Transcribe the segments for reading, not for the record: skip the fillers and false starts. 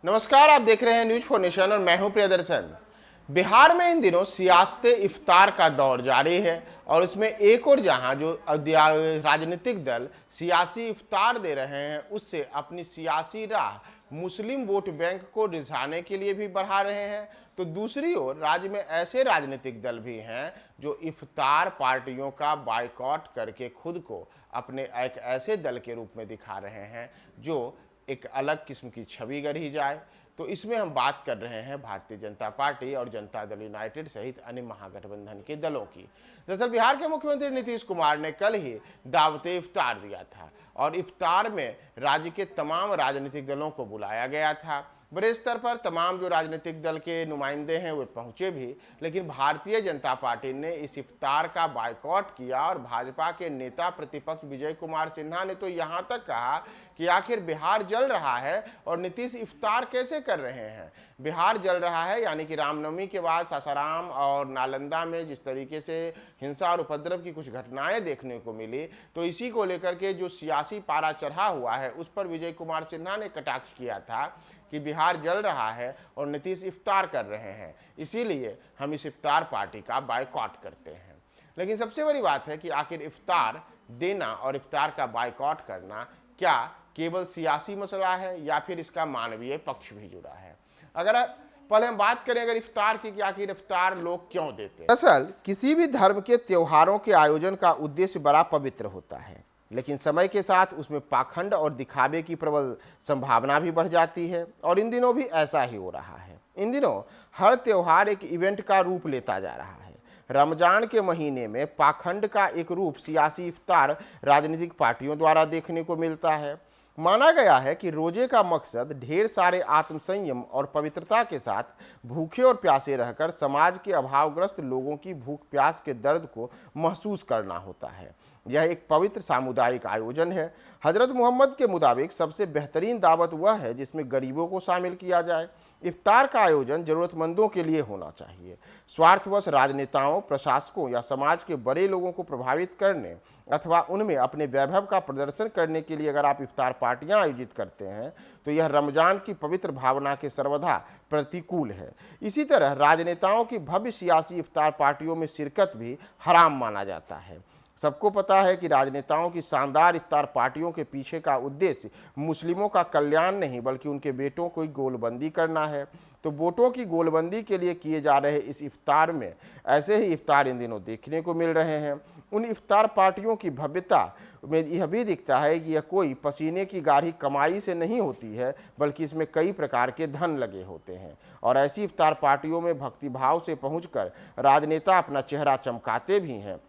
नमस्कार, आप देख रहे हैं न्यूज फॉर नेशन और मैं हूं प्रियदर्शन। बिहार में इन दिनों सियासत इफ्तार का दौर जारी है और उसमें एक और जहां जो राजनीतिक दल सियासी इफ्तार दे रहे हैं, उससे अपनी सियासी राह मुस्लिम वोट बैंक को रिझाने के लिए भी बढ़ा रहे हैं, तो दूसरी ओर राज्य में ऐसे राजनीतिक दल भी हैं जो इफ्तार पार्टियों का बायकॉट करके खुद को अपने एक ऐसे दल के रूप में दिखा रहे हैं जो एक अलग किस्म की छवि गढ़ी जाए। तो इसमें हम बात कर रहे हैं भारतीय जनता पार्टी और जनता दल यूनाइटेड सहित अन्य महागठबंधन के दलों की। दरअसल बिहार के मुख्यमंत्री नीतीश कुमार ने कल ही दावते इफ्तार दिया था और इफ्तार में राज्य के तमाम राजनीतिक दलों को बुलाया गया था। बड़े स्तर पर तमाम जो राजनीतिक दल के नुमाइंदे हैं वे पहुंचे भी, लेकिन भारतीय जनता पार्टी ने इस इफ्तार का बायकॉट किया और भाजपा के नेता प्रतिपक्ष विजय कुमार सिन्हा ने तो यहां तक कहा कि आखिर बिहार जल रहा है और नीतीश इफ्तार कैसे कर रहे हैं। बिहार जल रहा है यानी कि रामनवमी के बाद सासाराम और नालंदा में जिस तरीके से हिंसा और उपद्रव की कुछ घटनाएं देखने को मिली, तो इसी को लेकर के जो सियासी पारा चढ़ा हुआ है उस पर विजय कुमार सिन्हा ने कटाक्ष किया था कि बिहार जल रहा है और नीतीश इफ्तार कर रहे हैं, इसीलिए हम इस इफ्तार पार्टी का बायकॉट करते हैं। लेकिन सबसे बड़ी बात है कि आखिर इफ्तार देना और इफ्तार का बायकॉट करना क्या केवल सियासी मसला है या फिर इसका मानवीय पक्ष भी जुड़ा है। अगर पहले हम बात करें अगर इफ्तार की कि आखिर इफ्तार लोग क्यों देते हैं। दरअसल किसी भी धर्म के त्योहारों के आयोजन का उद्देश्य बड़ा पवित्र होता है, लेकिन समय के साथ उसमें पाखंड और दिखावे की प्रबल संभावना भी बढ़ जाती है और इन दिनों भी ऐसा ही हो रहा है। इन दिनों हर त्योहार एक इवेंट का रूप लेता जा रहा है। रमजान के महीने में पाखंड का एक रूप सियासी इफ्तार राजनीतिक पार्टियों द्वारा देखने को मिलता है। माना गया है कि रोजे का मकसद ढेर सारे आत्मसंयम और पवित्रता के साथ भूखे और प्यासे रहकर समाज के अभावग्रस्त लोगों की भूख प्यास के दर्द को महसूस करना होता है। यह एक पवित्र सामुदायिक आयोजन है। हजरत मोहम्मद के मुताबिक सबसे बेहतरीन दावत वह है जिसमें गरीबों को शामिल किया जाए। इफ्तार का आयोजन जरूरतमंदों के लिए होना चाहिए। स्वार्थवश राजनेताओं, प्रशासकों या समाज के बड़े लोगों को प्रभावित करने अथवा उनमें अपने वैभव का प्रदर्शन करने के लिए अगर आप इफ्तार पार्टियां आयोजित करते हैं तो यह रमजान की पवित्र भावना के सर्वथा प्रतिकूल है। इसी तरह राजनेताओं की भव्य सियासी इफ्तार पार्टियों में शिरकत भी हराम माना जाता है। सबको पता है कि राजनेताओं की शानदार इफ्तार पार्टियों के पीछे का उद्देश्य मुस्लिमों का कल्याण नहीं बल्कि उनके बेटों को गोलबंदी करना है। तो वोटों की गोलबंदी के लिए किए जा रहे इस इफ्तार में ऐसे ही इफ्तार इन दिनों देखने को मिल रहे हैं। उन इफ्तार पार्टियों की भव्यता में यह भी दिखता है कि यह कोई पसीने की गाढ़ी कमाई से नहीं होती है, बल्कि इसमें कई प्रकार के धन लगे होते हैं। और ऐसी इफ्तार पार्टियों में भक्तिभाव से पहुंचकर राजनेता अपना चेहरा चमकाते भी हैं,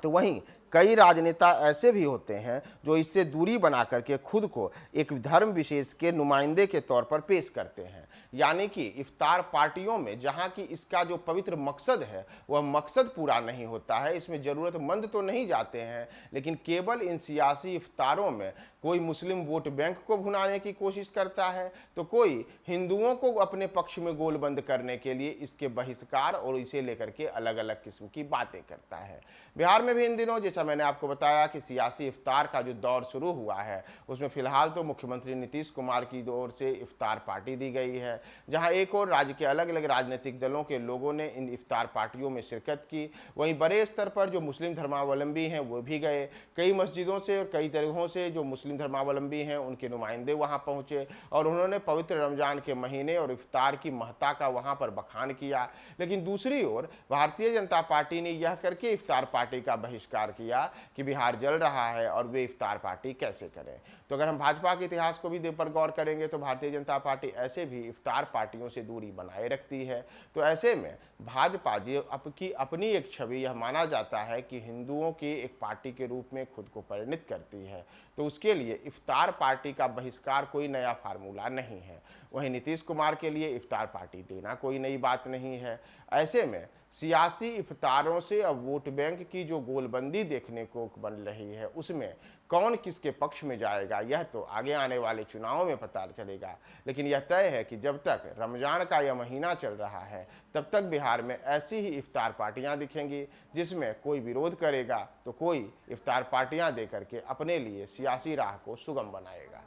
तो वहीं कई राजनेता ऐसे भी होते हैं जो इससे दूरी बना करके खुद को एक धर्म विशेष के नुमाइंदे के तौर पर पेश करते हैं। यानी कि इफ्तार पार्टियों में जहां की इसका जो पवित्र मकसद है वह मकसद पूरा नहीं होता है, इसमें ज़रूरतमंद तो नहीं जाते हैं, लेकिन केवल इन सियासी इफ्तारों में कोई मुस्लिम वोट बैंक को भुनाने की कोशिश करता है, तो कोई हिंदुओं को अपने पक्ष में गोलबंद करने के लिए इसके बहिष्कार और इसे लेकर के अलग अलग किस्म की बातें करता है। बिहार में भी इन दिनों जैसा मैंने आपको बताया कि सियासी इफ्तार का जो दौर शुरू हुआ है उसमें फिलहाल तो मुख्यमंत्री नीतीश कुमार की ओर से इफ्तार पार्टी दी गई है, जहां एक और राज्य के अलग अलग राजनीतिक दलों के लोगों ने इन इफ्तार पार्टियों में शिरकत की। वहीं बड़े स्तर पर जो मुस्लिम धर्मावलंबी हैं वो भी गए। कई मस्जिदों से और कई जगहों से जो मुस्लिम धर्मावलंबी हैं उनके नुमाइंदे वहां पहुंचे और उन्होंने पवित्र रमजान के महीने और इफ्तार की महत्ता का वहां पर बखान किया। लेकिन दूसरी ओर भारतीय जनता पार्टी ने यह करके इफ्तार पार्टी का बहिष्कार किया कि बिहार जल रहा है और वे इफ्तार पार्टी कैसे करें। तो अगर हम भाजपा के इतिहास को भी पर गौर करेंगे तो भारतीय जनता पार्टी ऐसे भी इफ्तार पार्टियों से दूरी बनाए रखती है। तो ऐसे में भाजपा जो अपनी एक छवि यह माना जाता है कि हिंदुओं की एक पार्टी के रूप में खुद को परिणित करती है, तो उसके लिए इफ्तार पार्टी का बहिष्कार कोई नया फार्मूला नहीं है। वहीं नीतीश कुमार के लिए इफ्तार पार्टी देना कोई नई बात नहीं है। ऐसे में सियासी इफ्तारों से अब वोट बैंक की जो गोलबंदी देखने को बन रही है उसमें कौन किसके पक्ष में जाएगा यह तो आगे आने वाले चुनावों में पता चलेगा। लेकिन यह तय है कि जब तक रमजान का यह महीना चल रहा है तब तक बिहार में ऐसी ही इफ्तार पार्टियां दिखेंगी जिसमें कोई विरोध करेगा तो कोई इफ्तार पार्टियां दे करके अपने लिए सियासी राह को सुगम बनाएगा।